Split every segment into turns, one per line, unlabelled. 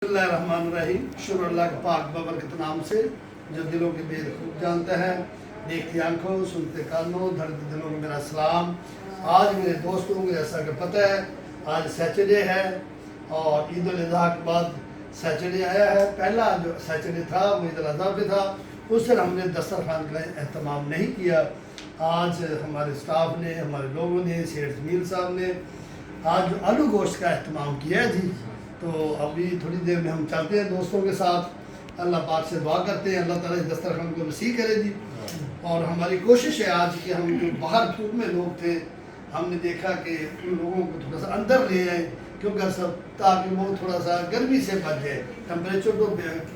बिस्मिल्लाहिर्रहमानिर्रहीम। शुक्र अल्लाह के पाक बबरकत नाम से जो दिलों के भेद खूब जानता है, देखती आंखों सुनते कानों धड़कते दिलों में मेरा सलाम। आज मेरे दोस्तों को जैसा कि पता है आज सैटरडे है और ईद उल अज़हा के बाद सैटरडे आया है। पहला जो सैटरडे था वो ईद उल अज़हा पे था, उस दिन हमने दस्तरखान का एहतमाम नहीं किया। आज हमारे स्टाफ ने, हमारे लोगों ने, शेख जमील साहब ने आज आलू गोश्त का एहतमाम किया है जी। तो अभी थोड़ी देर में हम चलते हैं दोस्तों के साथ, अल्लाह पाक से दुआ करते हैं अल्लाह ताला इस दस्तरखान को नसीब करे जी। और हमारी कोशिश है आज कि हम जो बाहर धूप में लोग थे, हमने देखा कि उन लोगों को थोड़ा सा अंदर ले आए, क्योंकि सब ताकि वो थोड़ा सा गर्मी से बच जाए। टेम्परेचर तो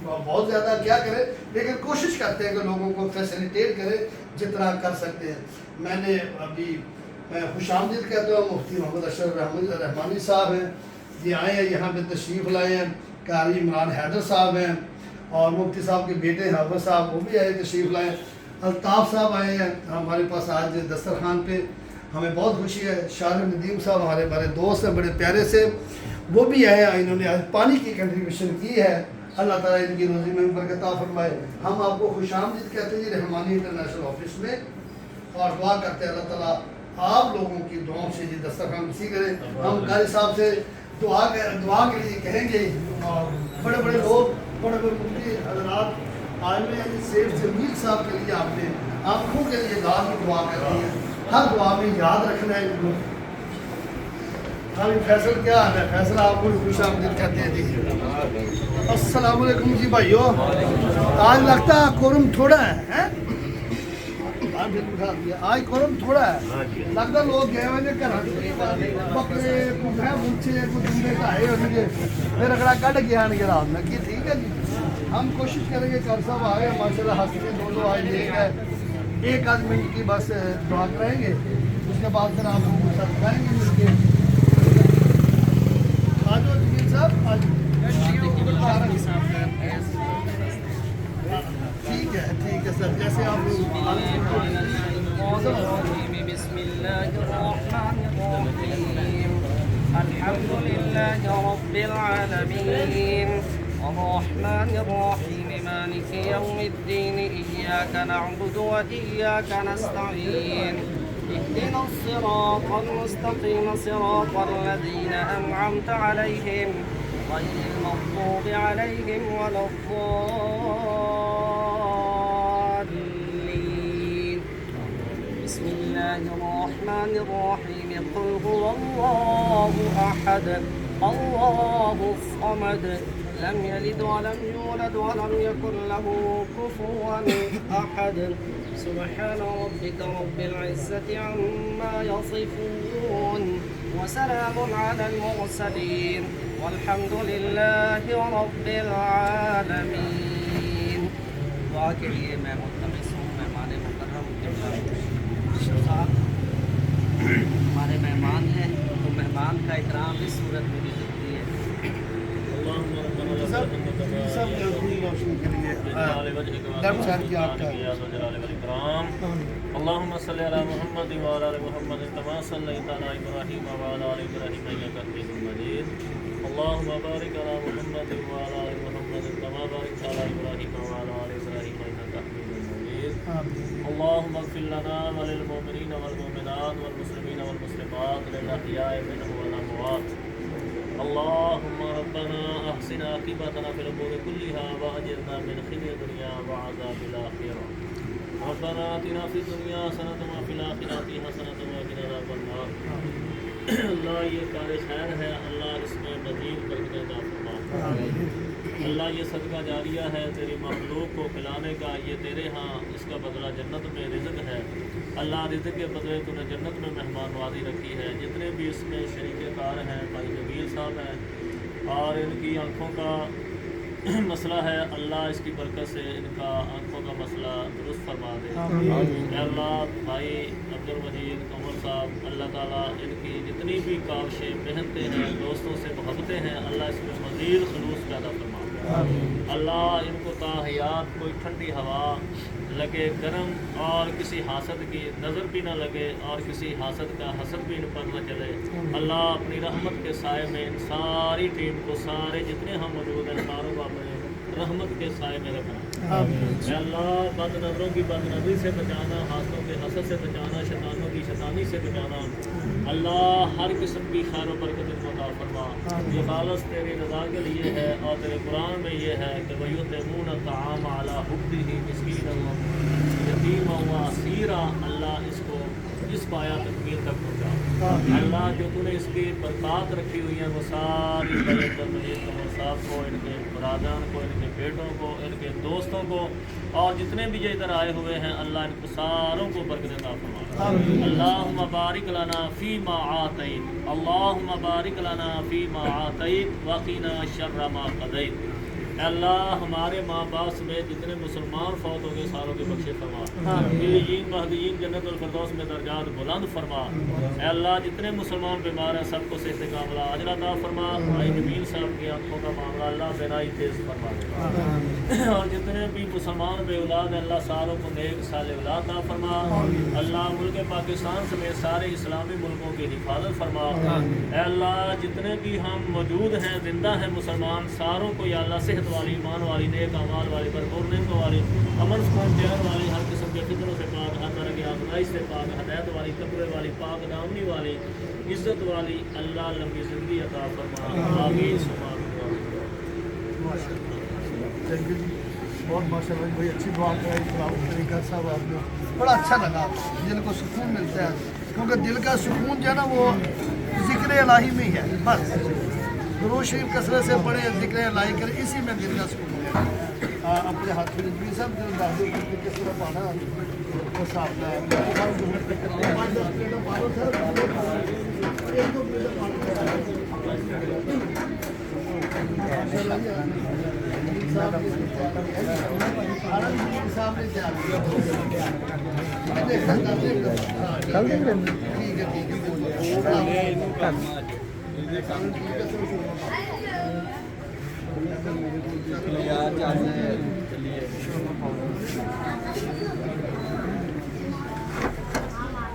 बहुत ज़्यादा क्या करे, लेकिन कोशिश करते हैं कि लोगों को फैसिलिटेट करें जितना कर सकते हैं। मैंने अभी मैं खुशामदीद कहता हूँ, मुफ्ती मोहम्मद अशरफ रहमानी साहब हैं ये आए हैं, यहाँ पे तशरीफ़ लाए हैं। कारी इमरान हैदर साहब हैं और मुफ्ती साहब के बेटे हाफिज़ साहब वो भी आए तशरीफ़ लाए। अल्ताफ़ साहब आए हैं हमारे पास आज दस्तरखान पे, हमें बहुत खुशी है। शाह नदीम साहब हमारे बड़े दोस्त हैं, बड़े प्यारे से, वो भी आए हैं। इन्होंने आज पानी की कंट्रीब्यूशन की है, अल्लाह ताला इनकी रोज़ी में बरकत फरमाए। हम आपको खुशामदीद कहते हैं जी रहमानी इंटरनेशनल ऑफिस में, और दुआ करते हैं अल्लाह ताला आप लोगों की दुआओं से ये दस्तरखान नसीब करें। हम कारी साहब से दुआ के लिए कहेंगे, और बड़े बड़े लोग, बड़े बड़े मुफ्ती हज़रात आए हुए हैं। शेख जमील साहब के लिए आपने आँखों के लिए दाद की दुआ करनी है, हर दुआ में याद रखना है इनको। अभी फैसल क्या है, फैसला आपको खुश आमदीद कहते हैं जी। अस्सलाम वालेकुम जी भाइयों, आज लगता है कोरम थोड़ा है? आज कोरम थोड़ा है, लगता लोग गए हुए घर बकरे मुझे कुछ ढाए होंगे, फिर अगला कट गया रात में कि ठीक है जी। हम कोशिश करेंगे, कर सब आए माशाल्लाह हंसते दोनों आज देख है। एक आध मिनट की बस दुआ कराएंगे, उसके बाद फिर आप लोगों के साथ खाएंगे मिलके। आज जमील साहब आज ठीक है सर, जैसे आप
अल्हम्दुलिल्लाहि रब्बिल आलमीन अर्रहमानिर रहीम मालिकि यौमिद्दीन इय्याका नअबुदु व इय्याका नस्तईन इहदिनस सिरातल मुस्तकीम सिरातल लज़ीना अनअमता अलैहिम गैरिल मग़्दूबि अलैहिम बिस्मिल्लाहिर्रहमानिर्रहीम क़ुल हुवल्लाहु अहद अल्लाहु समद लम यलिद व लम यूलद व लम यकुन लहू कुफुवन अहद सुब्हान रब्बिका रब्बिल इज़्ज़ति अम्मा यसिफून व सलामुन अलल मुरसलीन वल्हम्दुलिल्लाहि रब्बिल आलमीन। दुआ के लिए मैं मुल्तमिस हूँ मेहमान मुकर्रम हमारे मेहमान हैं, तो मेहमान का इकराम इस सूरत में भी ज़रूरी है। अल्लाहुम्मा सल्लि अला मुहम्मद व अला आलि मुहम्मद कमा सल्लैता अला इब्राहीम व अला आलि इब्राहीम इन्नका हमीदुम मजीद। अल्लाहुम्मा बारिक अला मुहम्मद व अला आलि मुहम्मद कमा बारकता अला इब्राहीम व अला आलि इब्राहीम इन्नका हमीदुम मजीद। अल्लाहुम्मा इग़फिर लना व लिल मुमिनीना वल मुमिनात वल मुस्लिमीना वल मुस्लिमात लिल अहयाइ मिनहुम वल अमवात। अल्लाहुम्मा रब्बना अहसिन आक़िबतना फ़िल उमूरि कुल्लिहा व अजिरना मिन ख़िज़्यि दुनिया व अज़ाबिल आख़िरह। रब्बना आतिना फ़िद दुनिया हसनतन व फ़िल आख़िरति हसनतन व क़िना अज़ाबन नार। अल्लाह ये कार खैर है, अल्लाह इसमें मज़ीद बरकत अता फरमा। अल्लाह ये सदका जारिया है तेरी मखलूक को खिलाने का, ये तेरे यहाँ इसका बदला जन्नत में रिज़्क़ है। अल्लाह रिज़्क़ के बदले तूने जन्नत में मेहमानवाजी रखी है। जितने भी इसमें शरीके कार हैं, भाई जमील साहब हैं, और इनकी आँखों का مسئلہ ہے अल्लाह इसकी बरकत से इनका आंखों का मसला दुरुस्त फरमा दे। या अल्लाह भाई अब्दुल मजीद कमर साहब अल्लाह ताला इनकी जितनी भी काविशें मेहनतें हैं दोस्तों से मोहब्बतें हैं अल्लाह इसमें मज़ीद खलूस पैदा फरमा। अल्लाह इनको ताहयात कोई ठंडी हवा लगे गर्म और किसी हासद की नज़र भी ना लगे और किसी हासद का हसद भी इन पर न चले। अल्लाह अपनी रहमत के साए में इन सारी टीम को सारे जितने हम मौजूद हैं सारों को अपने रहमत के साए में रखना। अल्लाह बद नज़रों की बदनज़री से बचाना, हाथों के हसद से बचाना, शैतानों की शैतानी से बचाना। अल्लाह हर किस्म की खैर व बरकत इनको अता फरमा। ये खालस तेरी रज़ा के लिए है और तेरे कुरान में ये है कि वयुतिमून अत्ताआम अला हुब्बिही मिस्कीनन व यतीमन व असीरा। अल्लाह इसको इस पाया तकमील तक पहुँचा। अल्लाह जो तूने इसकी बरकत रखी हुई है वो सारी साहब को, इनके बरादरान को, इनके बेटों को, इनके दोस्तों को और जितने भी ये इधर आए हुए हैं अल्लाह इनको सारों को बरकत अता फरमा। अल्लाहुम्मा बारिक लना फीमा आतैत, अल्लाहुम्मा बारिक लना फीमा आतैत वक़िना शर्र मा क़ज़ैत। अल्लाह हमारे माँ बाप समेत जितने मुसलमान फौत हो गए सारों के बख्शे फरमा। यीन महदीन जन्नतुल फिरदौस में दर्जात बुलंद फरमा। अल्लाह जितने मुसलमान बीमार हैं सबको सेहत कामिला अजर अता फरमा। भाई नबील साहब की आंखों का मामला अल्लाह बेनाई तेज फरमा दे और जितने भी मुसलमान बे औलाद हैं अल्लाह सारों को नेक साले औलाद अता फरमा। अल्लाह मुल्क पाकिस्तान समेत सारे इस्लामी मुल्कों की हिफाजत फरमा। अल्लाह जितने भी हम मौजूद हैं जिंदा हैं मुसलमान सारों को या अल्लाह सेहत वाली, ईमान वाली, नेक अमाल वाली, भरपूर नेमतों वाली, अमन सुकून चैन वाली, हर किस्म के फितरों से पाक, हर तरह की आज़माइश से पाक, हदायत वाली, तक़वे वाली, पाक दामनी वाली, इज़्ज़त वाली अल्लाह लंबी ज़िंदगी अता फरमा। आमीन सुभान अल्लाह।
थैंक यू जी, बहुत माशाल्लाह भाई अच्छी दुआ कराई तरीका साहब आपने, बड़ा अच्छा लगा। दिल को सुकून मिलता है क्योंकि दिल का सुकून जो है ना वो ज़िक्र इलाही में ही है। बस दुरूद शरीफ कसरत से पढ़े, ज़िक्र इलाही करें, इसी में दिल का सुकून है। अपने हाथ में भी सब जो दादू किस तरह पाना वो साफ है।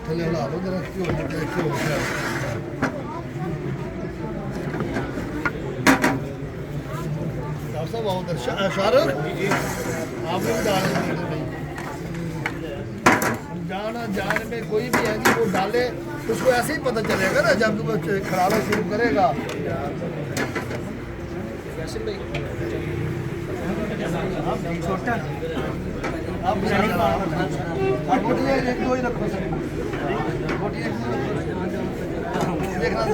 थले ला लो जरा क्यों हो गया साहब आओ शारद आपने भी डाले जाना जान में कोई भी है कि वो डाले उसको ऐसे ही पता चलेगा ना जब वो खराबा शुरू करेगा। छोटा आप एक दो ही रखो देखना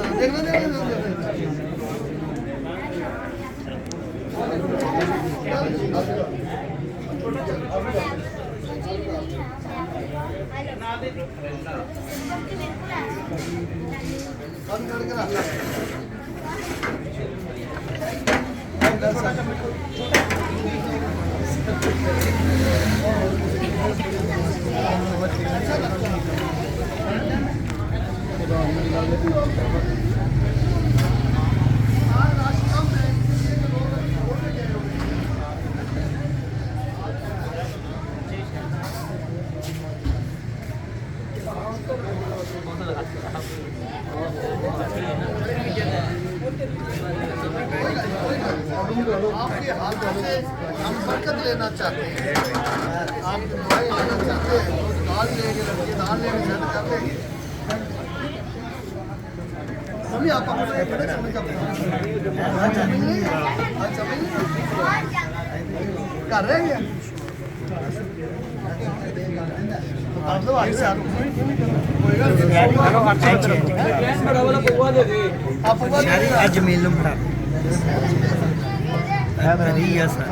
आपके हाथों से हम बरकत लेना चाहते हैं, आप दुआएं लेना चाहते हैं, तो दाल लेके रखिए, दाल लेके सेंड कर देंगे। सभी आप अपने बड़े समझ कर रहे हैं आप लोग आगे से
आज मेलूं बड़ा है सर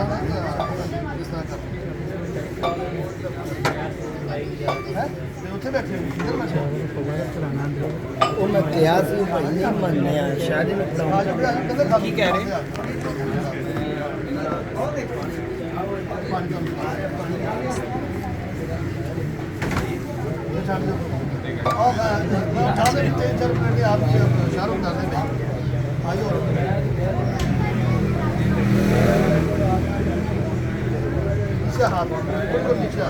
ਉਹ ਮੈਂ ਕਿਹਾ ਸੀ ਭਾਈ ਨਹੀਂ ਮੰਨਿਆ ਸ਼ਾਇਦ ਇਹਨੂੰ ਪੜਾਉਣਾ ਕੀ ਕਹਿ ਰਹੇ
हाथ बिल्कुल नीचे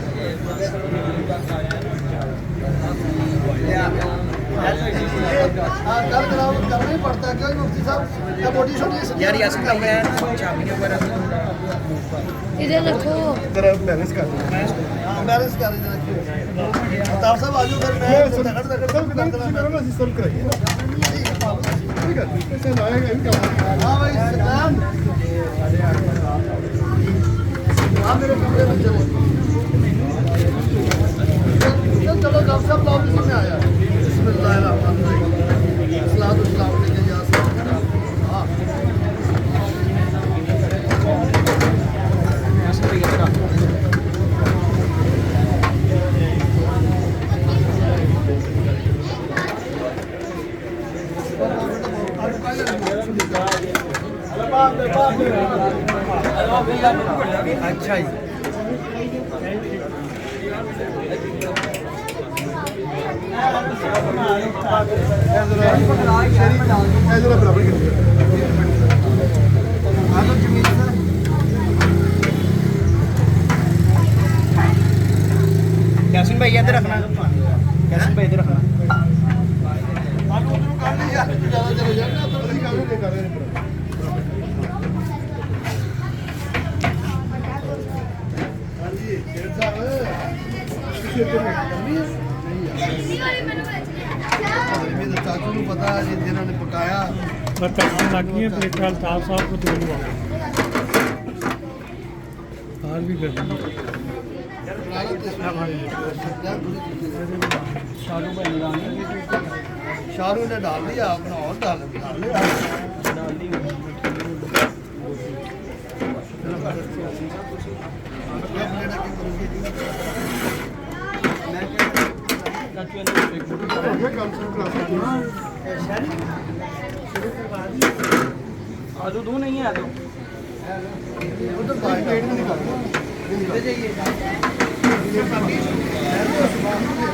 कल कराओ करना ही पड़ता है क्योंकि मुफ्ती साहब या मोटी छोटी
यार यार कमरे चाबियां वगैरह
इधर रखो
जरा बैलेंस कर बैलेंस कर तार साहब आजू फिर मैं रगड़ रगड़ सब करो ना सिस्टम कराइए ठीक है कैसे लाएगा इनका हां भाई सलाम आप मेरे कमरे में चलो चलो डॉक्टर साहब लाओ इसमें आया बिस्मिल्लाहिर्रहमानिर्रहीम सलातो सलाम अलैहि या सल्लल्लाहु हां
अच्छा जी यासीन भाई इधर रखना यासीन भाई इधर रखना
चाचू को पता है जिन्होंने पकाया
प्लेटा अल्ताफ साहब को दो बाहर भी कर
शाहरुख ने डाल दिया अपना और डाल लिया
आलू दो नहीं है आलू
उधर पेट में निकाल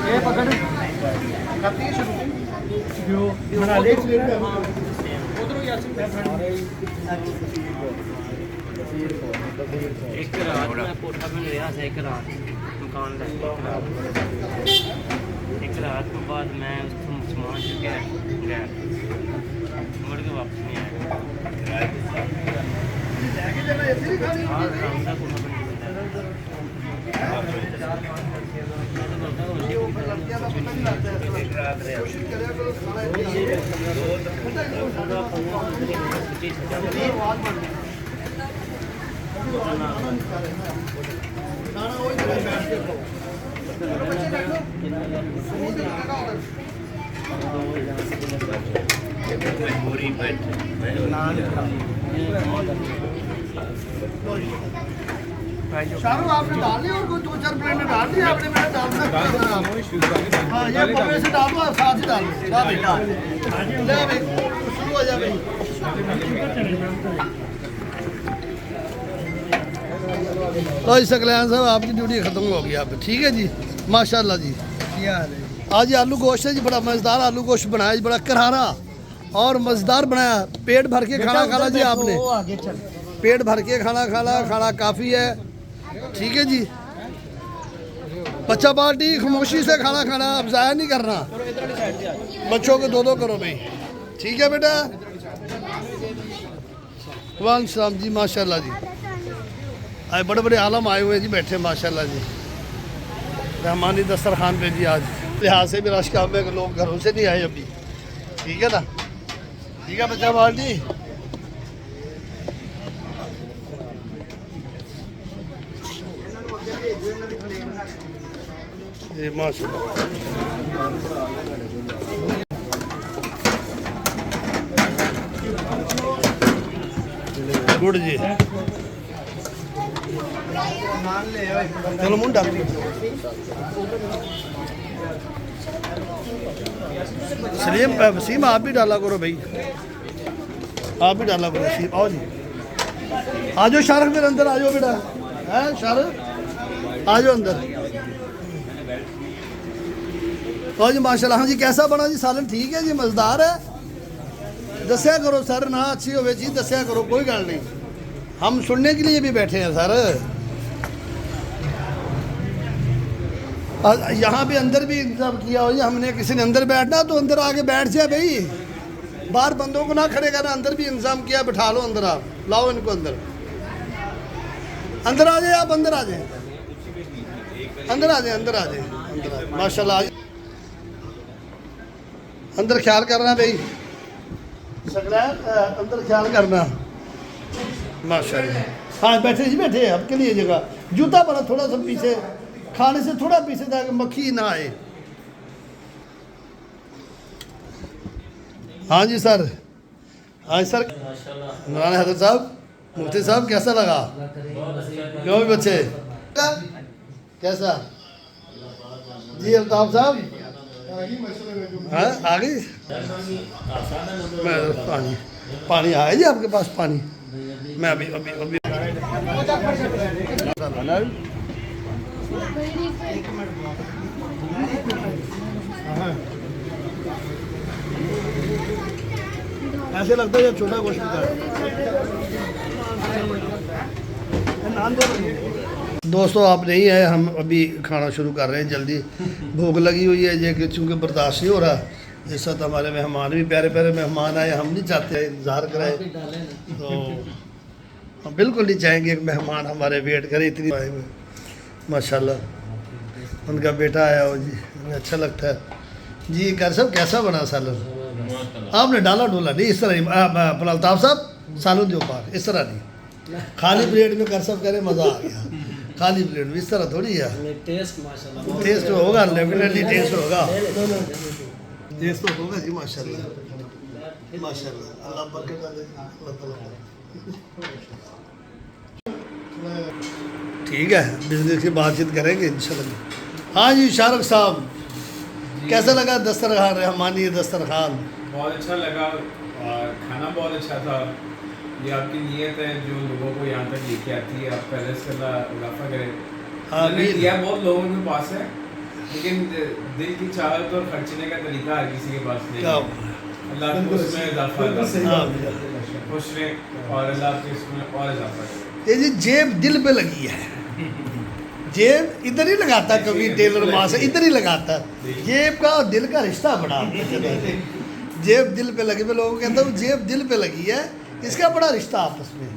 ये पकड़
जो बना ले
एक रात में कोठा बन रहा था एक रात मकान का एक रात के बाद मैं उसको सामान चुके गया मुड़ के वापस नहीं आया
शाहरुख आपने डाल लिया और कोई 2-4 प्लेट डाल दिया आपने मैंने डाल सकता हाँ ये बड़े से डाल दो साथ ही डाल दो ले भाई शुरू हो जा भाई तो इस कल्याण साहब आपकी ड्यूटी खत्म हो गई आप ठीक है जी माशाल्लाह जी आज ये आलू गोश्त है जी बड़ा मज़ेदार आलू गोश्त बनाया जी बड़ा करारा और मज़ेदार बनाया पेट भर के खाना खाना जी आपने पेट भर के खाना खाना काफ़ी है ठीक है जी बच्चा पार्टी खामोशी से खाना खाना अब ज़ाया नहीं करना बच्चों को दो करो भाई ठीक है बेटा वालेकुम सलाम जी माशाल्लाह जी आज बड़े बड़े आलम आए हुए हैं जी बैठे माशाल्लाह जी रहमानी दस्तरखान पे जी आज लिहाज से भी रश काम में लोग घरों से नहीं आए अभी ठीक है ना ठीक है बच्चा पार्टी ये माशाल्लाह गुड जी चलो मुंडा सलीम वसीम आप भी डाला करो भाई आप भी डाला करो वसीम आओ जी आ जाओ शाहरुख मेरे अंदर आ जाओ बेटा है शाहरुख आ जाओ अंदर और जी माशाल्लाह हाँ जी कैसा बना जी सालन ठीक है जी मज़ेदार है दस्या करो सर ना अच्छी हो जी दस्या करो कोई गल नहीं हम सुनने के लिए भी बैठे हैं सर यहाँ भी अंदर भी इंतजाम किया हो जी हमने किसी ने अंदर बैठना तो अंदर आके बैठ जाए भाई बाहर बंदों को ना खड़े करना अंदर भी इंतजाम किया बिठा लो अंदर आप लाओ इनको अंदर अंदर आ जाए आप अंदर आ जाए अंदर आ जाए अंदर आ जाए अंदर माशाल्लाह अंदर ख्याल करना भाई सकला अंदर ख्याल करना माशाल्लाह हाँ बैठे जी बैठे आपके लिए जगह जूता पड़ा थोड़ा सा पीछे खाने से थोड़ा पीछे ताकि मक्खी ना आए हाँ जी सर हाँ जी सर नूरानी हजरत साहब मुफ्ती साहब कैसा लगा क्यों भी बच्चे कैसा जी अल्ताफ साहब हाँ आ गई मैं पानी पानी आया जी आपके पास पानी मैं अभी अभी अभी ऐसे लगता है छोटा गोश्त का दोस्तों आप नहीं आए हम अभी खाना शुरू कर रहे हैं जल्दी भूख लगी हुई है ये कि चूँकि बर्दाश्त नहीं हो रहा इस वक्त हमारे मेहमान भी प्यारे प्यारे मेहमान आए हम नहीं चाहते इंतज़ार कराए तो हम बिल्कुल नहीं चाहेंगे कि मेहमान हमारे वेट करें इतनी आए हुए माशाल्लाह उनका बेटा आया हो जी हमें अच्छा लगता है जी कर सब कैसा बना सालन आपने डाला डोला नहीं इस तरह नहीं अपना अल्ताफ साहब सालन दो पाक इस तरह नहीं खाली प्लेट में कर सब करे मज़ा आ गया खाली प्लेट में इस तरह थोड़ी है टेस्ट होगा डेफिनेटली टेस्ट होगा टेस्ट तो होगा जी माशाल्लाह माशाल्लाह अल्लाह बरकत डाले ठीक है बिजनेस की बातचीत करेंगे इंशाल्लाह हाँ जी शाहरुख साहब कैसा लगा दस्तरखान रहमानी दस्तरखान
बहुत अच्छा लगा और खाना बहुत अच्छा था ये आपकी नीयत है जो लोगों को यहाँ तक लेके आती है आप पहले से इजाफा करें हमने दिया बहुत लोगों के पास है लेकिन दिल की चाहत और खर्चने का तरीका हर किसी के पास नहीं है अल्लाह को उसमें इजाफा खुश रहें और अल्लाह के इसमें और इजाफा करें
ये जी जेब दिल पे लगी है जेब इधर ही लगाता कभी टेलर माँ से इधर ही लगाता जेब का और दिल का रिश्ता बड़ा जेब दिल पे लगी मैं लोगों को कहता हूँ जेब दिल पे लगी है इसका बड़ा रिश्ता आपस में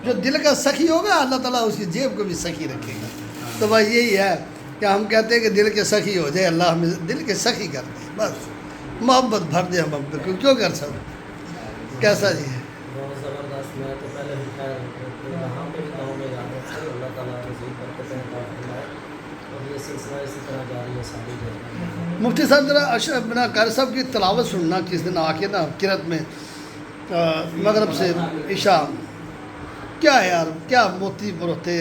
जो दिल का सखी होगा अल्लाह ताला उसकी जेब को भी सखी रखेगा तो भाई यही है कि हम कहते हैं कि दिल के सखी हो जाए अल्लाह हमें दिल के सखी कर दे बस मोहब्बत भर दे हम बिल्कुल क्यों कर सब कैसा जी है
बहुत ज़बरदस्त मैं तो पहले भी खैर यहाँ पे भी गाँव में जाते थे अल्लाह ताला रज़ी बरकतें अता फरमाए और ये सिलसिला इसी तरह जारी है सारी जगह
मुफ्ती साहब ज़रा अपना कारी साहब की तलावत सुनना किस दिन आके ना किरत में मगरब से ईशा क्या है यार क्या मोती बरोते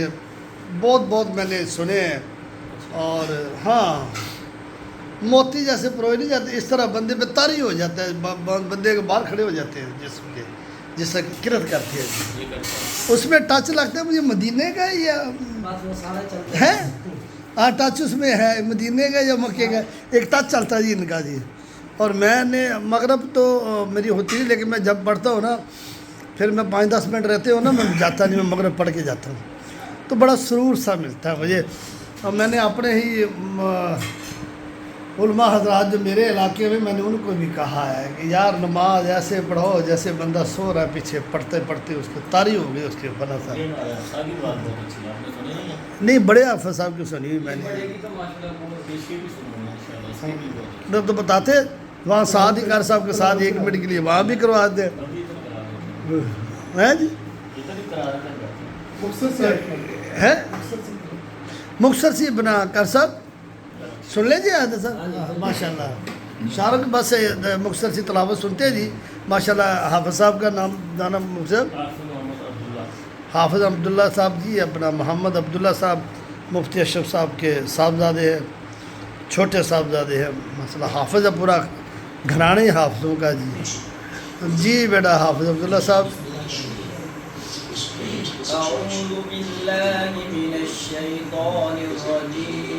बहुत बहुत मैंने सुने हैं और हाँ मोती जैसे परोए नहीं जाते इस तरह बंदे पे तारी हो जाता है बंदे के बाहर खड़े हो जाते हैं जिसम के जिससे किरत करती है उसमें टच लगता है मुझे मदीने का या है हाँ टच उसमें है मदीने का या मक्के का एक टच चलता है जी इनका जी और मैंने मगरब तो मेरी होती है लेकिन मैं जब पढ़ता हूँ ना फिर मैं 5-10 मिनट रहते हो ना मैं जाता नहीं मैं मगरब पढ़ के जाता हूँ तो बड़ा सुरूर सा मिलता है मुझे और मैंने अपने ही उलमा हजरात जो मेरे इलाके में मैंने उनको भी कहा है कि यार नमाज ऐसे पढ़ो जैसे बंदा सो रहा है पीछे पढ़ते पढ़ते उसको तारी हो गई उसके बना था नहीं बड़े हाफिज़ साहब की सुनी हुई मैंने तो बताते वहाँ साथ ही कार साहब के साथ 1 मिनट के लिए वहाँ भी करवा दे हैं जी है मुक्सर सी बना कर साहब सुन लीजिए आदत साहब माशाल्लाह शाहरुख बस मुक्सर सी तलावत सुनते जी माशाल्लाह हाफिज़ साहब का नाम जाना मुक्सर हाफिज़ अब्दुल्ला साहब जी अपना मोहम्मद अब्दुल्ला साहब मुफ्ती अशरफ साहब के साहबजादे हैं छोटे साहबजादे हैं मसला हाफिज़ पूरा घराने हाफिज़ों का जी जी बेटा हाफिज़ अब्दुल्ला साहब
أعوذ بالله من الشيطان الرجيم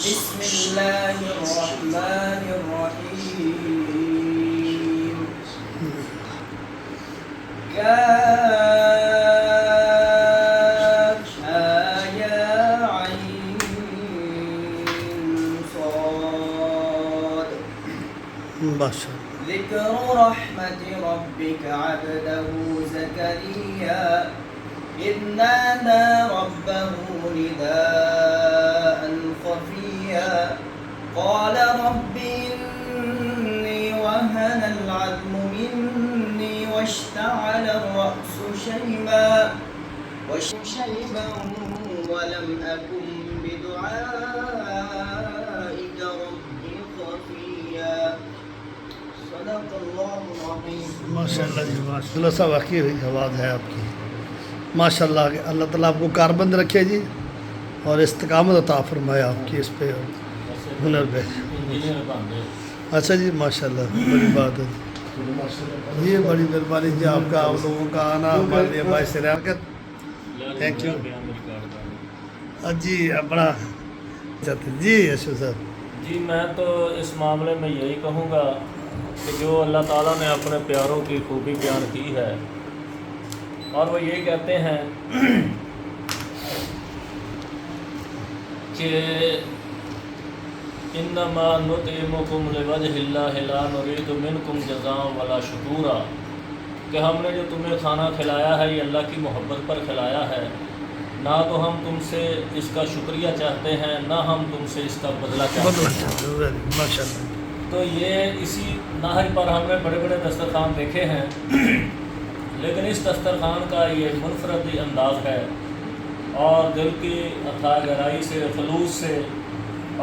بسم الله الرحمن الرحيم كافها يا عين صاد
ماشاء
ذكر رحمة ربك عبده زكريا إذ نادى ربه نداء خفيا قال رب إني وهن العظم مني واشتعل الرأس شيبا ولم أكن بدعائك رب خفيا صدق الله العظيم
ماشاءاللہ جی ماشاءاللہ سا واقعی ہوئی آواز ہے آپ کی ماشاءاللہ اللہ تعالیٰ آپ کو کاربند رکھے جی اور استقامت عطا فرمایا آپ کی اس پہ ہنر پہ
انجینئر بن گئے
اچھا جی ماشاءاللہ بڑی بات ہے یہ بڑی مہربانی جی آپ کا آپ لوگوں کا آنا ہمارے لیے باعث رحمت تھینک یو جی اپنا جی اشو صاحب
جی میں تو اس معاملے میں یہی کہوں گا کہ جو اللہ تعالیٰ نے اپنے پیاروں کی خوبی بیان کی ہے اور وہ یہ کہتے ہیں کہ انما نطعمکم لوجہ اللہ لا نرید منکم جزاء ولا شکورا کہ ہم نے جو تمہیں کھانا کھلایا ہے یہ اللہ کی محبت پر کھلایا ہے، نہ تو ہم تم سے اس کا شکریہ چاہتے ہیں نہ ہم تم سے اس کا بدلہ چاہتے ہیں۔
ماشاءاللہ
تو یہ اسی نہر پر ہم نے بڑے بڑے دسترخوان دیکھے ہیں لیکن اس دسترخوان کا یہ منفردی انداز ہے اور دل کی اتھاہ گہرائی سے خلوص سے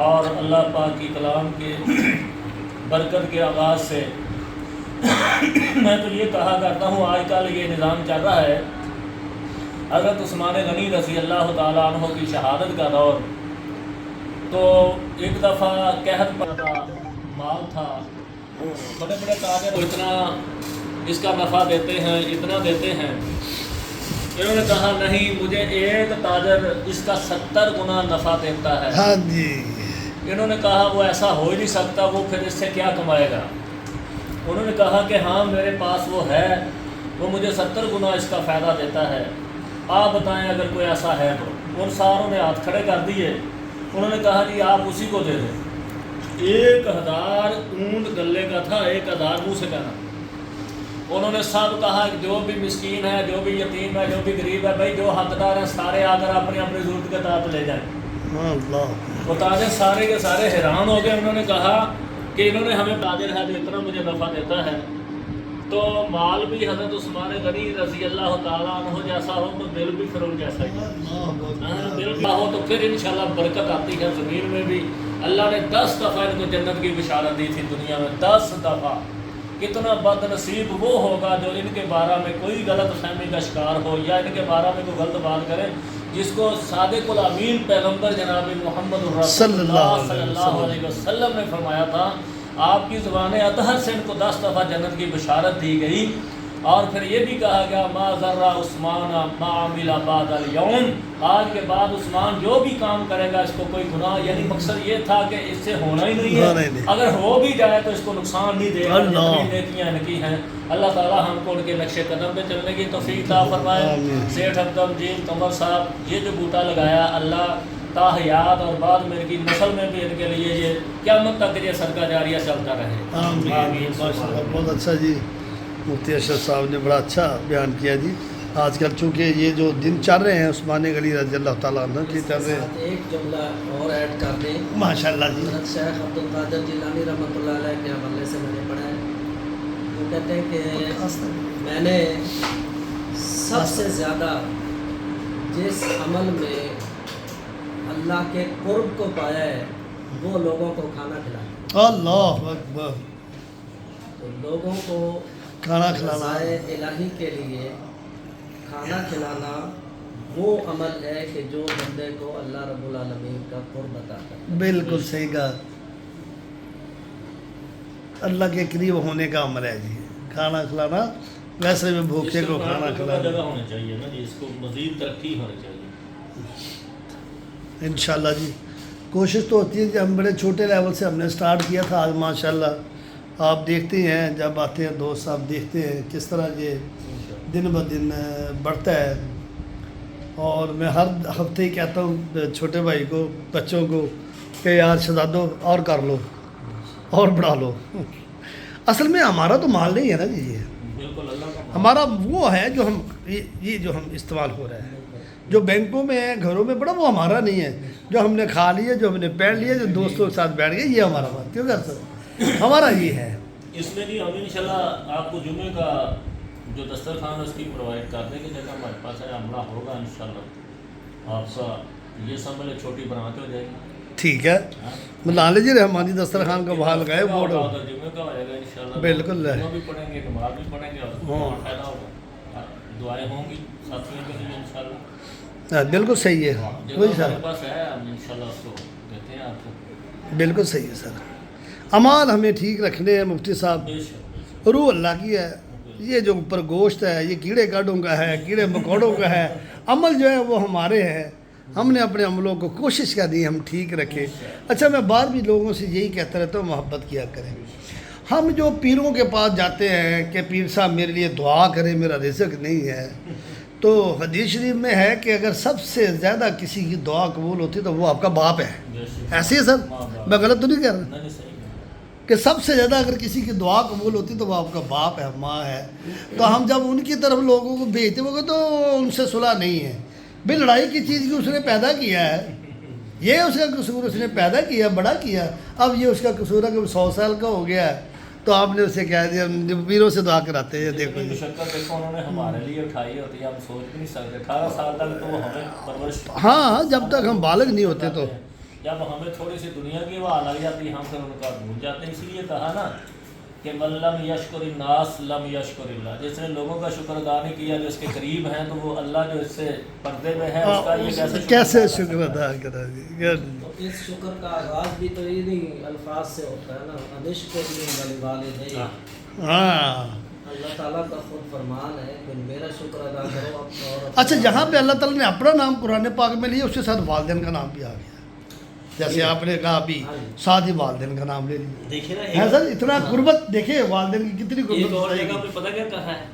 اور اللہ پاک کی کلام کے برکت کے آغاز سے میں تو یہ کہا کرتا ہوں آج کل یہ نظام چل رہا ہے حضرت عثمان غنی رضی اللہ تعالیٰ عنہ کی شہادت کا دور تو ایک دفعہ قحط پڑا مال تھا بڑے بڑے تاجر اتنا اس کا نفع دیتے ہیں اتنا دیتے ہیں انہوں نے کہا نہیں مجھے ایک تاجر اس کا 70 گنا نفع دیتا ہے
ہاں جی
انہوں نے کہا وہ ایسا ہو ہی نہیں سکتا وہ پھر اس سے کیا کمائے گا انہوں نے کہا کہ ہاں میرے پاس وہ ہے وہ مجھے 70 گنا اس کا فائدہ دیتا ہے آپ بتائیں اگر کوئی ایسا ہے تو ان ساروں نے ہاتھ کھڑے کر دیے انہوں نے کہا جی آپ اسی کو دے دیں 1000 اونٹ گلے کا تھا 1000 منہ سے کہنا انہوں نے سب کہا کہ جو بھی مسکین ہے جو بھی یتیم ہے جو بھی غریب ہے بھائی جو حقدار ہیں سارے آ کر اپنی اپنی ضرورت کے تحت لے جائیں
اللہ
وہ تاجر سارے کے سارے حیران ہو گئے انہوں نے کہا کہ انہوں نے ہمیں تاجر ہے جو اتنا مجھے نفع دیتا ہے تو مال بھی حضرت عثمان غنی رضی اللہ تعالیٰ عنہ جیسا ہو تو دل بھی پھر ان جیسا ہی دل کا ہو تو پھر انشاءاللہ برکت آتی ہے زمین میں بھی اللہ نے 10 دفعہ ان کو جنت کی بشارت دی تھی دنیا میں 10 دفعہ کتنا بد نصیب وہ ہوگا جو ان کے بارے میں کوئی غلط فہمی کا شکار ہو یا ان کے بارے میں کوئی غلط بات کرے جس کو صادق الامین پیغمبر جناب محمد
صلی اللہ
علیہ وسلم نے فرمایا تھا آپ کی زبان اطہر سے ان کو 10 دفعہ جنت کی بشارت دی گئی اور پھر یہ بھی کہا گیا ما ذرہ عثمان ما عمل بعد اليوم آج کے بعد عثمان جو بھی کام کرے گا اس کو کوئی گناہ یعنی مقصد یہ تھا کہ اس سے ہونا ہی نہیں ہے اگر ہو بھی جائے تو اس کو نقصان نہیں دے گا جتنی نیکیاں ان کی ہیں اللہ تعالیٰ ہم کو ان کے نقش قدم پہ چلنے کی توفیق عطا فرمائے سیٹھ عبدالمجید قمر صاحب یہ جو بوٹا لگایا اللہ تاحیات اور بعد میں ان کی نسل میں بھی ان کے لیے یہ قیامت تک یہ صدقہ جاریہ چلتا رہے
آمین ماشاءاللہ بہت اچھا جی مفتی اشرف صاحب نے بڑا اچھا بیان کیا جی آج کل چونکہ یہ جو دن چل رہے ہیں عثمان غنی رضی اللہ تعالیٰ عنہ کی چل رہے ہیں
ایک جملہ اور ایڈ کر دیں
ماشاءاللہ جی
حضرت شیخ عبدالقادر جیلانی رحمۃ اللہ علیہ کے حوالے سے میں نے پڑھا ہے وہ کہتے ہیں کہ میں نے سب سے زیادہ جس عمل میں اللہ کے قرب کو پایا ہے وہ لوگوں کو کھانا کھلانا
اللہ اکبر
تو لوگوں کو
کھانا کھلانا
رضائے الہی کے لیے کھانا کھلانا وہ عمل ہے کہ جو بندے کو اللہ رب العالمین کا قرب عطا کرتا ہے
بالکل صحیح کہا اللہ کے قریب ہونے کا عمل ہے جی کھانا کھلانا ویسے بھی بھوکے کو کھانا کھلانا
جگہ ہونا چاہیے نا جی اس کو مزید ترقی ہونی چاہیے
انشاءاللہ جی कोशिश तो होती है कि हम बड़े छोटे लेवल से हमने स्टार्ट किया था, आज माशाल्लाह आप देखते हैं जब आते हैं दोस्त, आप देखते हैं किस तरह ये दिन ब दिन बढ़ता है। और मैं हर हफ्ते ही कहता हूँ छोटे भाई को, बच्चों को कि यार शहजादो और कर लो और बढ़ा लो। असल में हमारा तो माल नहीं है ना जी, ये
बिल्कुल अल्लाह का
हमारा वो है जो हम ये जो हम इस्तेमाल हो रहा है, जो बैंकों में है, घरों में पड़ा, वो हमारा नहीं है। जो हमने खा लिया, जो हमने पहन लिया, जो दोस्तों के साथ बैठ गए, ये हमारा बात क्यों कर सकते, हमारा ये है।
इसमें भी हम इंशाल्लाह आपको जुमे का जो दस्तरखान है उसकी प्रोवाइड कर देंगे, जगह हमारे पास है, हमला होगा इंशाल्लाह। आपका ये समझ छोटी बनाते हो जाएगी।
ठीक है, ला लीजिए रहमानी दस्तरखान का बहाल लगाए बोर्ड।
जुमे का होएगा इंशाल्लाह।
बिल्कुल है।
जुमा भी पढ़ेंगे, नमाज भी पढ़ेंगे और
हाँ।
फायदा होगा, दुआएं होंगी साथियों के लिए इंशाल्लाह।
हाँ, बिल्कुल सही है, वही
जगह
सर,
हमारे पास है, हम इंशाल्लाह उसको देते हैं आपको।
बिल्कुल सही है सर। अमाल हमें ठीक रखने हैं मुफ्ती साहब,
बेशक
रूह अल्लाह की है। ये जो ऊपर गोश्त है ये कीड़े काटों का है, कीड़े मकोड़ों का है। अमल जो है वो हमारे हैं, हमने अपने अमलों को कोशिश करनी है हम ठीक रखें। अच्छा, मैं बार भी लोगों से यही कहता रहता हूँ, मोहब्बत किया करें। हम जो पीरों के पास जाते हैं कि पीर साहब मेरे लिए दुआ करें, मेरा रिज़्क नहीं है, तो हदीस शरीफ में है कि अगर सबसे ज़्यादा किसी की दुआ कबूल होती तो वो आपका बाप है।
बेशक।
ऐसे है सर, मैं गलत तो नहीं कह रहा
नहीं सही है।
कि सबसे ज़्यादा अगर किसी की दुआ कबूल होती तो वो आपका बाप है, माँ है। तो हम जब उनकी तरफ लोगों को भेजते वो तो उनसे सुलह नहीं है भाई, लड़ाई की चीज़ की उसने पैदा किया है, ये उसका कसूर, उसने पैदा किया, बड़ा किया, अब ये उसका कसूर है कि 100 साल का हो गया है तो आपने उसे कह दिया। वीरों से दुआ कराते हैं, देखो
इतनी मुशक्कत देखो उन्होंने हमारे लिए उठाई होती है, हम सोच भी नहीं सकते। 18 साल तक तो वो हमें परवरिश,
हाँ, जब तक हम बालग नहीं होते तो
जब हमें थोड़ी सी दुनिया की हवा लग जाती है हम फिर उनका भूल जाते हैं। इसीलिए कहा ना कि मल्लम यशकुर नास लम यशकुरिल्लाह, जिसने लोगों का शुक्र अदा नहीं किया जो इसके करीब हैं, तो वो अल्लाह जो इससे पर्दे में है उसका ये
कैसे शुक्र अदा करा जी।
तो इस शुक्र का आगाज़ भी तो इन्हीं अल्फाज से होता है ना, अनिश्कुर वालिदैन।
हाँ,
अल्लाह ताला का खुद फरमान है कि मेरा शुक्र अदा करो और
अच्छा, जहाँ पे अल्लाह ताला ने अपना नाम कुरान पाक में लिया उसके साथ वालिदैन का नाम भी आ गया। जैसे आपने कहा अभी साथ ही वालिदैन का नाम ले लिया,
देखिए ना
है सर, इतना गुर्बत देखिए वालिदैन की कितनी
एक और
गुर्बत
जगह
है।
पे पता क्या कहा है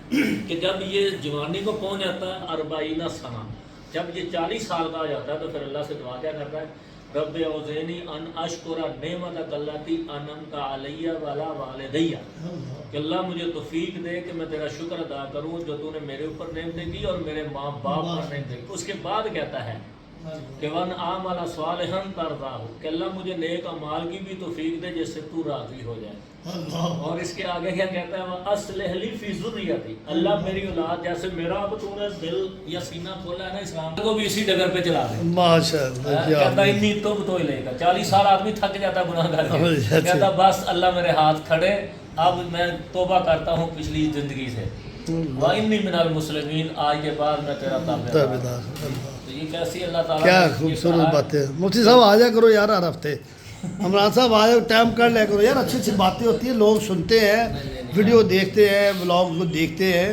कि जब ये जवानी को पहुंच जाता है 40 सना, जब ये 40 साल का आ जाता है तो फिर अल्लाह से दुआ क्या करता है, रब्बे औज़ेनी अन अशकुरा नेमतक अल्लती अनअमत अलैया वअला वालिदैया, कि अल्लाह मुझे तौफीक दे कि मैं तेरा शुक्र अदा करूं जो तूने मेरे ऊपर नेमतें की और मेरे माँ बाप पर नेमतें की। उसके बाद कहता है कि वन आमला स्वालिहन तरज़ाहु, कि अल्लाह मुझे नेक अमाल की भी तौफीक दे जिससे तू राज़ी हो जाए। और इसके आगे क्या कहता है, वह अस्लिह ली फी ज़ुर्रियती, अल्लाह मेरी औलाद जैसे मेरा अब तूने दिल या सीना खोला है ना इस्लाम को भी इसी डगर पे चला दे।
माशाअल्लाह, क्या
कहता इन्नी तो ही लेगा। 40 साल आदमी थक जाता गुनाहगार के,
अच्छा।
कहता बस अल्लाह मेरे हाथ खड़े, अब मैं तौबा करता हूँ पिछली ज़िंदगी से, व इन्नी मिनल मुस्लिमीन, आज के बाद मैं तेरा ताबेदार।
ताबेदार।
तो ये कैसी अल्लाह ताला
क्या
ने ये
खूबसूरत
कहा है।
बात है। मुफ्ती साहब आ जाया करो यार हर हफ्ते, इमरान साहब आ जाओ, टाइम कर लिया करो यार, अच्छी अच्छी बातें होती हैं, लोग सुनते हैं, वीडियो देखते हैं, ब्लॉग को देखते हैं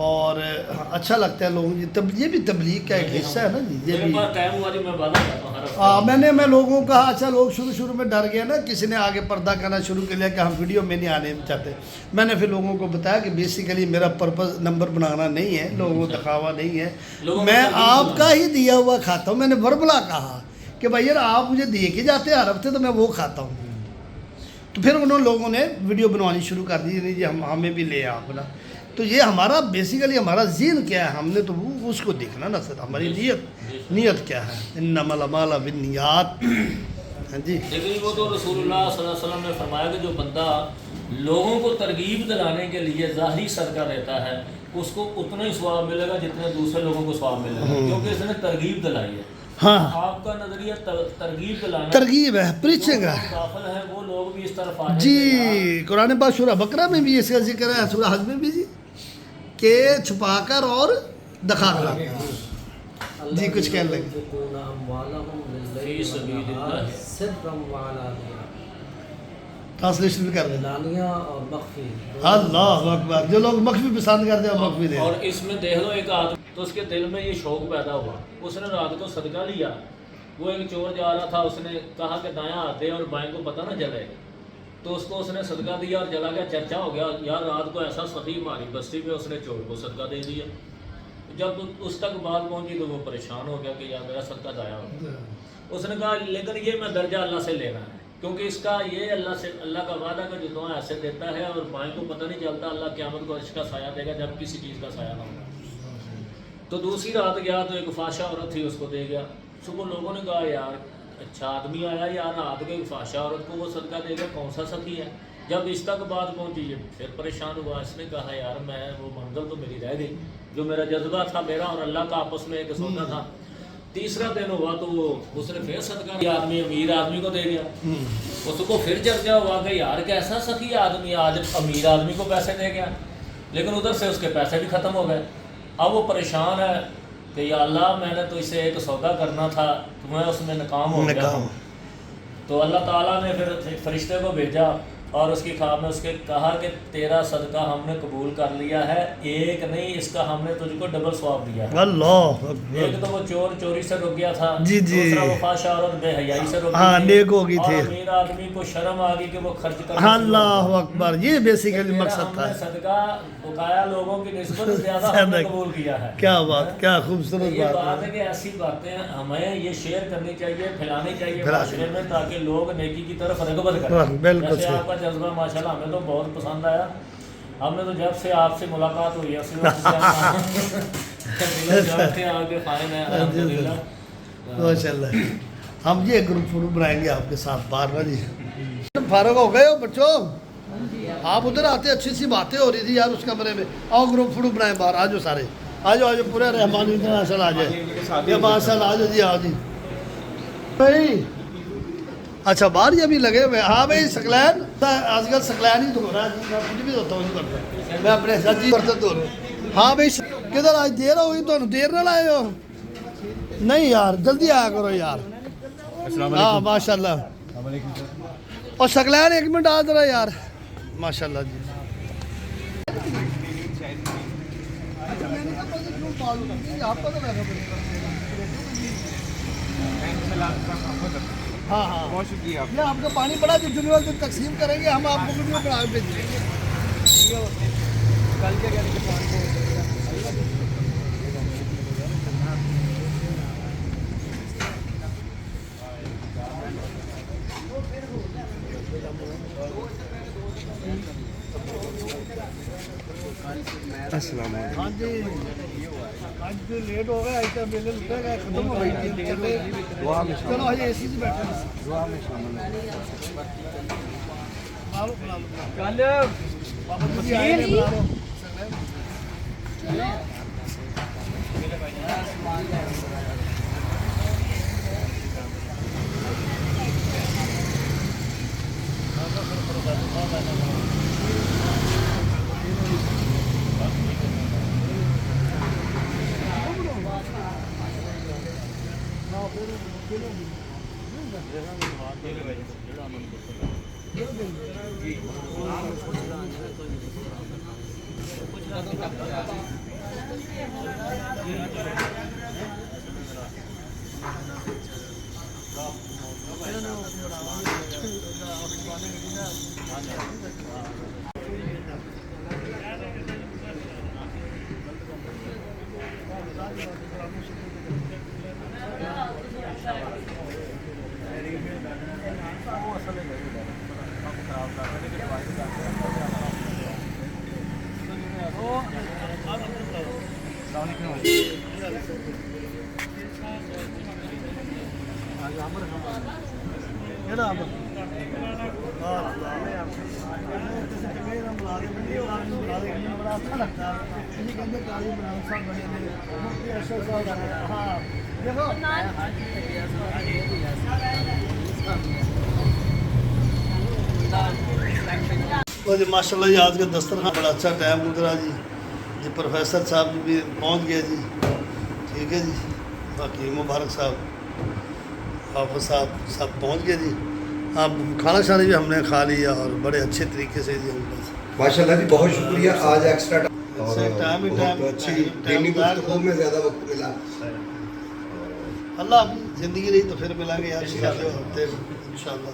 और अच्छा लगता है लोगों की। ये भी तबलीग का एक हिस्सा है ना जी, ये
मेरे
भी।
पास टाइम हुआ जो मैं वादा करता हूँ हर हफ्ते।
मैं लोगों को कहा, अच्छा लोग शुरू में डर गए ना, किसी ने आगे पर्दा करना शुरू कर लिया कि हम वीडियो में नहीं आने चाहते। मैंने फिर लोगों को बताया कि बेसिकली मेरा पर्पस नंबर बनाना नहीं है, लोगों को दिखावा नहीं है, मैं आपका ही दिया हुआ खाता हूँ। मैंने वर्बला कहा कि भाई यार आप मुझे दे के जाते हैं हर हफ्ते तो मैं वो खाता हूँ। तो फिर उन्होंने लोगों ने वीडियो बनवानी शुरू कर दी, नहीं जी हमें भी ले आप ना। तो ये हमारा बेसिकली हमारा ज़ीन क्या है, हमने तो वो उसको देखना ना सर, हमारी नीयत क्या है। इन्नमल अमाल बिन्नियात। हाँ जी,
लेकिन वो तो रसूलुल्लाह सल्लल्लाहु अलैहि वसल्लम ने फरमाया कि जो बंदा लोगों को तरगीब दिलाने के लिए ज़ाहिरी सदका देता है उसको उतना ही सवाब मिलेगा जितने दूसरे लोगों को सवाब मिलेगा, क्योंकि इसने तरगीब दिलाई है।
हाँ,
आपका नजरिया तरगीब दिलाना,
तरगीब है, प्रीचिंग है
काफिल है, वो लोग भी इस तरफ आ
जी। कुरान पाक सूरह बकरा में भी इसका जिक्र है, सूरह हज में भी जी, के छुपाकर और दिखाकर। जी कुछ कहने लगे। ट्रांसलेशन भी कर देना। अल्लाह अकबर, जो लोग मख्फी पसंद करते हैं मख्फी दे।
और इसमें देख लो एक आदमी तो उसके दिल में ये शौक पैदा हुआ, उसने रात को सदका लिया वो एक चोर जा रहा था, उसने कहा कि दायां हाथ दे और बाएं को पता ना चले, तो उसको उसने सदका दिया और चला गया। चर्चा हो गया यार रात को ऐसा सखी हमारी बस्ती में, उसने चोर को सदका दे दिया। जब उस तक बात पहुंची तो वो परेशान हो गया कि यार मेरा सदका जाया हो गया। उसने कहा लेकिन ये मैं दर्जा अल्लाह से लेना है, क्योंकि इसका ये अल्लाह का वादा का जो दुआ ऐसे देता है और बाएं को पता नहीं चलता, अल्लाह क़यामत को इसका साया देगा जब किसी चीज़ का साया ना होगा। तो दूसरी रात गया तो एक फाशा औरत थी, उसको दे गया। सुबह लोगों ने कहा यार अच्छा आदमी आया यार, रात को एक फाशा औरत को वो सदका देगा, कौन सा सखी है। जब इस तक बात पहुंची फिर परेशान हुआ। इसने कहा यार मैं वो मंजिल तो मेरी रह गई, जो मेरा जज्बा था मेरा और अल्लाह का आपस में एक सौदा था। तीसरा दिन हुआ तो वो उसने फिर सदका दिया, आदमी अमीर आदमी को दे गया। उसको फिर चर्चा हुआ कि यार कैसा सखी आदमी आज अमीर आदमी को पैसे दे गया, लेकिन उधर से उसके पैसे भी ख़त्म हो गए। अब वो परेशान है कि या अल्लाह मैंने तो इसे एक सौदा करना था तो मैं उसमें नाकाम हो गया। तो अल्लाह ताला ने फिर फरिश्ते को भेजा और उसकी ख्वाब में उसके कहा कि तेरा सदका हमने कबूल कर लिया है, एक नहीं इसका हमने तुझको डबल सवाब दिया है।
अल्लाह
एक तो वो चोर चोरी से रुक गया था,
जी जी,
दूसरा वो फाशा औरत बेहयाई से रुक
हाँ
गई,
नेक हो गई
और
थे।
अमीर आदमी को शर्म आ गई कि वो खर्च कर
अल्लाह अकबर, ये बेसिकली मकसद था।
सदका बकाया लोगों की निस्बत ज्यादा हमने कबूल किया है।
क्या बात, क्या खूबसूरत
ये
बात
बात है कि ऐसी बातें हमें ये शेयर करनी चाहिए, फैलानी चाहिए माशरे में, ताकि लोग नेकी की तरफ रगबत करें।
बिल्कुल
जैसे आपका जज्बा माशाल्लाह हमें तो बहुत पसंद आया। हमने तो जब से आपसे मुलाकात हुई है उसी वक्त से आगे फाइन है अल्हम्दुलिल्लाह
माशाल्लाह। हम ये ग्रुप फोटो बनाएंगे आपके साथ बार बार जी। फारूक हो गए हो बच्चों, आप उधर आते अच्छी सी बातें हो रही थी यार उस कमरे में। आओ ग्रुप फोटो बनाए बाहर, आ जाओ सारे, आ जाओ पूरे रहमान इंटरनेशनल आ जाए, ये माशाल्लाह आ जाओ जी, आओ जी भाई। अच्छा बाहर ये भी लगे हुए। हाँ भाई सकलैन, आजकल सकलैन ही धो रहा है, मैं खुद भी धोता हूँ करता, मैं अपने साथ जी बर्तन धो रहा हूँ। हाँ भाई किधर आज देर हो गई, तो देर ना लाए हो? नहीं यार जल्दी आया करो यार। हाँ माशाल्लाह। और सकलैन एक मिनट आ जरा यार, माशाल्लाह जी। हाँ हाँ बहुत शुक्रिया। ये आपका पानी बड़ा जो जुम्मे वाले दिन तकसीम करेंगे, हम आपको वीडियो बना के भेजेंगे। कल के कहने के पानी अस्सलाम वालेकुम। हाँ जी आज जो लेट हो गया ऐसा मेले लुटेगा खत्म हो गई थी। चलो आज एसी से बैठे दुआ में शामिल कल बाबा जी आए हैं बुला लो। माशाल्लाह जी आज का दस्तरखान बड़ा अच्छा टाइम गुजरा जी। जी प्रोफेसर साहब जी भी पहुंच गए जी, ठीक है जी। बाकी मुबारक साहब हाफिज़ साहब सब पहुंच गए जी। आप खाना शाना भी हमने खा लिया और बड़े अच्छे तरीके से जी हम
माशाल्लाह जी बहुत शुक्रिया। आज एक्स्ट्रा
टाइम
अच्छी में ज़्यादा वक्त मिला।
اللہ ज़िंदगी रही तो फिर मिलेंगे यार, इंशाल्लाह।